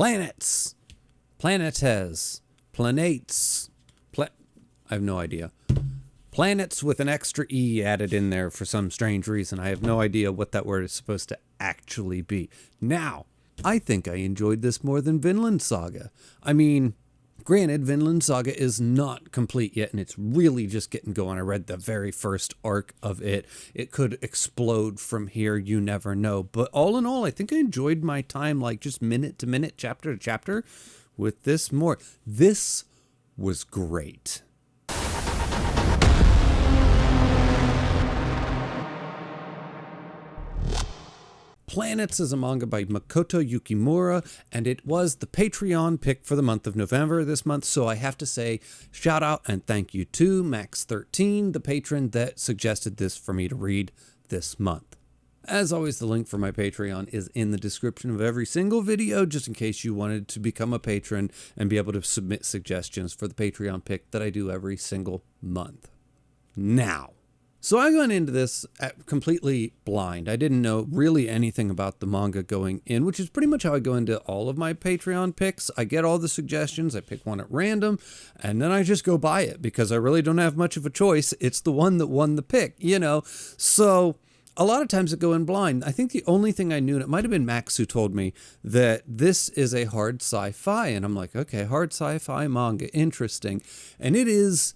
Planets. Planetes. Planates. I have no idea. Planets with an extra E added in there for some strange reason. I have no idea what that word is supposed to actually be. Now, I think I enjoyed this more than Vinland Saga. I mean, granted, Vinland Saga is not complete yet, and it's really just getting going. I read the very first arc of it. It could explode from here, you never know. But all in all, I think I enjoyed my time, like just minute to minute, chapter to chapter, with this more. This was great. Planets is a manga by Makoto Yukimura, and it was the Patreon pick for the month of November this month, so I have to say shout out and thank you to Max13, the patron that suggested this for me to read this month. As always, the link for my Patreon is in the description of every single video, just in case you wanted to become a patron and be able to submit suggestions for the Patreon pick that I do every single month. Now, so I went into this completely blind. I didn't know really anything about the manga going in, which is pretty much how I go into all of my Patreon picks. I get all the suggestions, I pick one at random, and then I just go buy it because I really don't have much of a choice. It's the one that won the pick, you know. So a lot of times I go in blind. I think the only thing I knew, and it might have been Max who told me that this is a hard sci-fi, and I'm like, okay, hard sci-fi manga, interesting. And it is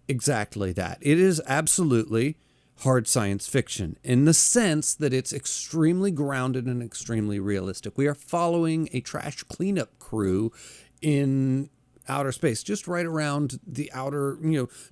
exactly that. It is absolutely hard science fiction in the sense that it's extremely grounded and extremely realistic. We are following a trash cleanup crew in outer space, just right around the outer,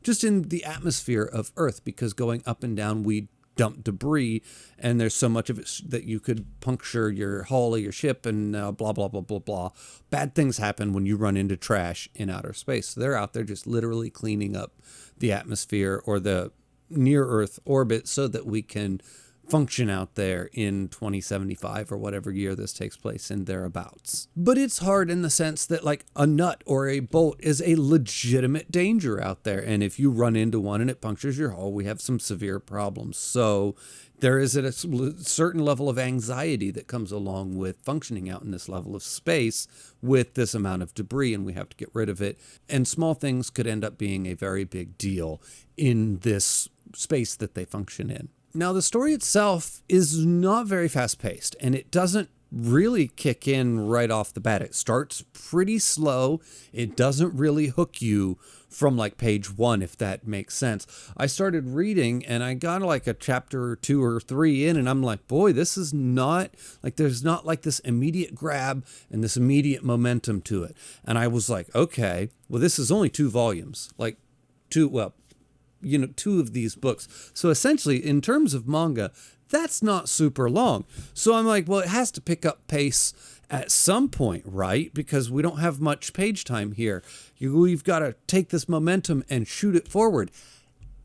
just in the atmosphere of Earth, because going up and down, we dump debris, and there's so much of it that you could puncture your hull of your ship and blah, blah, blah, blah, blah. Bad things happen when you run into trash in outer space. So they're out there just literally cleaning up the atmosphere or the near Earth orbit so that we can function out there in 2075 or whatever year this takes place in thereabouts. But it's hard in the sense that like a nut or a bolt is a legitimate danger out there. And if you run into one and it punctures your hull, we have some severe problems. So there is a certain level of anxiety that comes along with functioning out in this level of space with this amount of debris, and we have to get rid of it. And small things could end up being a very big deal in this space that they function in. Now, the story itself is not very fast-paced, and it doesn't really kick in right off the bat. It starts pretty slow. It doesn't really hook you from like page 1, if that makes sense. I started reading, and I got like a chapter or 2 or 3 in, and I'm like, boy, this is not, like there's not like this immediate grab and this immediate momentum to it. And I was like, okay, well, this is only 2 volumes, like 2 of these books. So essentially, in terms of manga, that's not super long. So I'm like, well, it has to pick up pace at some point, right? Because we don't have much page time here. We've got to take this momentum and shoot it forward.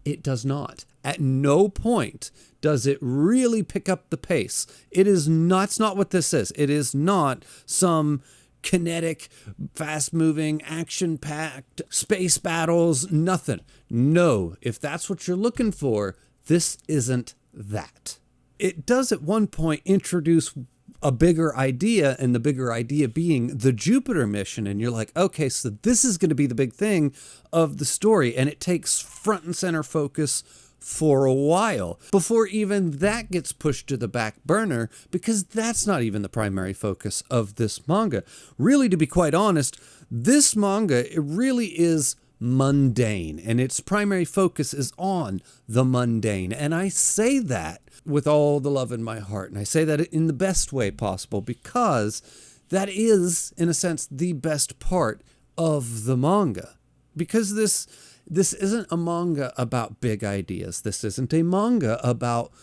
It does not. At no point does it really pick up the pace. It's not what this is. It is not some kinetic, fast-moving, action-packed space battles, nothing. No, if that's what you're looking for, this isn't that. It does at one point introduce a bigger idea, and the bigger idea being the Jupiter mission, and you're like, okay, so this is going to be the big thing of the story, and it takes front and center focus for a while before even that gets pushed to the back burner, because that's not even the primary focus of this manga. Really, to be quite honest, this manga, it really is mundane, and its primary focus is on the mundane. And I say that with all the love in my heart, and I say that in the best way possible, because that is, in a sense, the best part of the manga. Because this isn't a manga about big ideas. This isn't a manga about,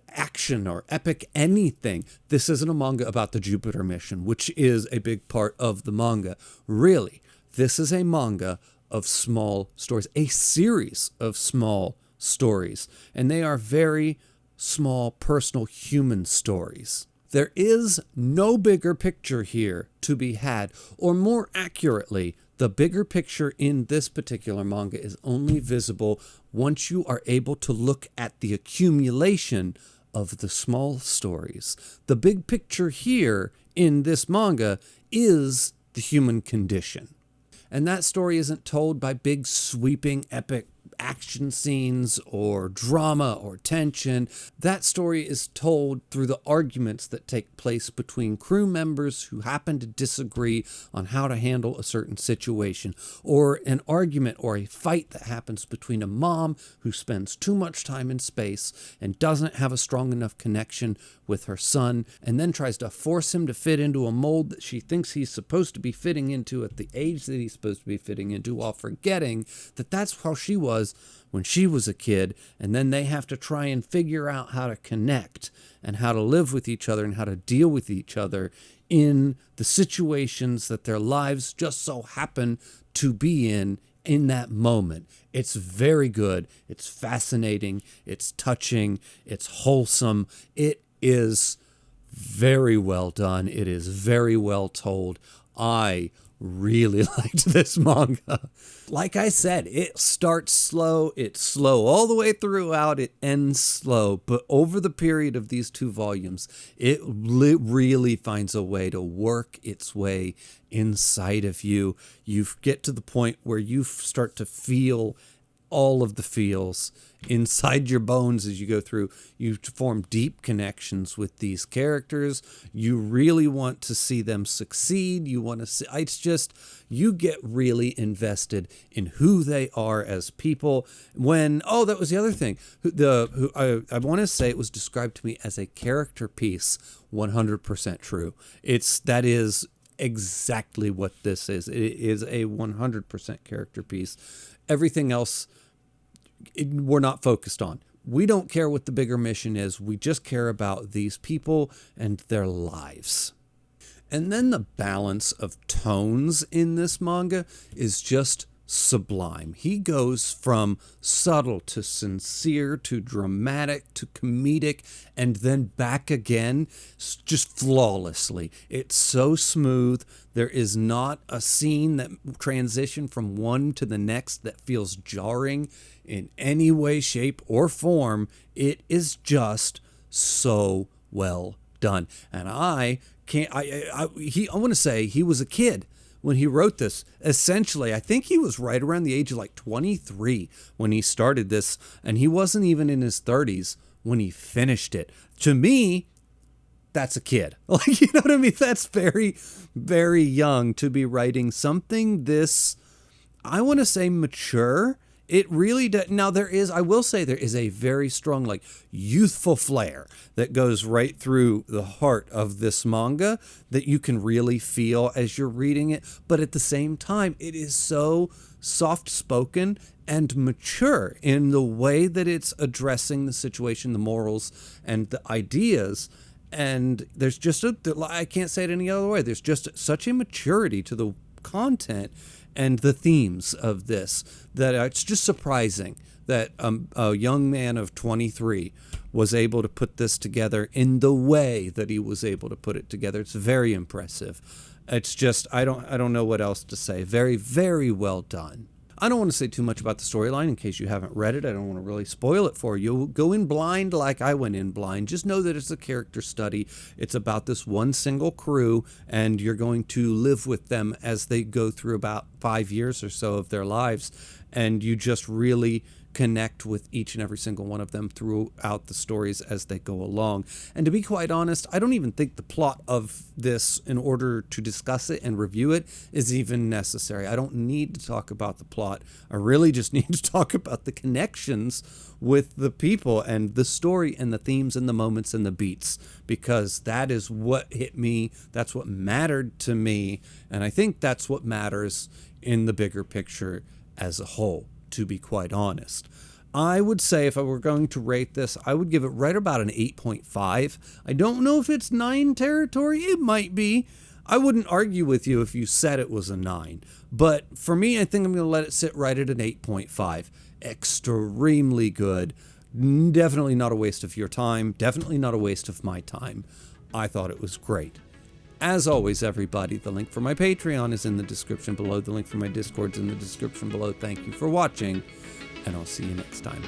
action or epic anything. This isn't a manga about the Jupiter mission, which is a big part of the manga. Really, this is a manga of small stories, a series of small stories, and they are very small, personal, human stories. There is no bigger picture here to be had, or more accurately, the bigger picture in this particular manga is only visible once you are able to look at the accumulation of the small stories. The big picture here in this manga is the human condition. And that story isn't told by big, sweeping, epic action scenes or drama or tension. That story is told through the arguments that take place between crew members who happen to disagree on how to handle a certain situation, or an argument or a fight that happens between a mom who spends too much time in space and doesn't have a strong enough connection with her son, and then tries to force him to fit into a mold that she thinks he's supposed to be fitting into at the age that he's supposed to be fitting into, while forgetting that that's how she was when she was a kid. And then they have to try and figure out how to connect and how to live with each other and how to deal with each other in the situations that their lives just so happen to be in that moment. It's very good. It's fascinating. It's touching. It's wholesome. It is very well done. It is very well told. I really liked this manga. Like I said, it starts slow, it's slow all the way throughout, it ends slow, but over the period of these 2 volumes, it really finds a way to work its way inside of you. You get to the point where you start to feel all of the feels inside your bones as you go through. You form deep connections with these characters. You really want to see them succeed. You want to see, it's just, you get really invested in who they are as people. That was the other thing. I want to say it was described to me as a character piece. 100% true. That is exactly what this is. It is a 100% character piece. Everything else, we're not focused on. We don't care what the bigger mission is. We just care about these people and their lives. And then the balance of tones in this manga is just sublime. He goes from subtle to sincere to dramatic to comedic and then back again just flawlessly. It's so smooth. There is not a scene that transition from one to the next that feels jarring in any way, shape, or form. It is just so well done. And I want to say he was a kid when he wrote this. Essentially, I think he was right around the age of like 23 when he started this, and he wasn't even in his 30s when he finished it. To me, that's a kid. Like, you know what I mean? That's very, very young to be writing something this, I want to say, mature. It really does. Now I will say there is a very strong, like, youthful flair that goes right through the heart of this manga that you can really feel as you're reading it. But at the same time, it is so soft-spoken and mature in the way that it's addressing the situation, the morals, and the ideas. And there's just I can't say it any other way. There's just such a maturity to the content and the themes of this that it's just surprising that a young man of 23 was able to put this together in the way that he was able to put it together. It's very impressive. It's just, I don't know what else to say. Very, very well done. I don't want to say too much about the storyline in case you haven't read it. I don't want to really spoil it for you. Go in blind like I went in blind. Just know that it's a character study. It's about this one single crew, and you're going to live with them as they go through about 5 years or so of their lives. And you just really connect with each and every single one of them throughout the stories as they go along. And to be quite honest, I don't even think the plot of this, in order to discuss it and review it, is even necessary. I don't need to talk about the plot. I really just need to talk about the connections with the people and the story and the themes and the moments and the beats, because that is what hit me. That's what mattered to me. And I think that's what matters in the bigger picture as a whole, to be quite honest. I would say if I were going to rate this, I would give it right about an 8.5. I don't know if it's 9 territory. It might be. I wouldn't argue with you if you said it was a 9. But for me, I think I'm going to let it sit right at an 8.5. Extremely good. Definitely not a waste of your time. Definitely not a waste of my time. I thought it was great. As always, everybody, the link for my Patreon is in the description below. The link for my Discord's in the description below. Thank you for watching, and I'll see you next time.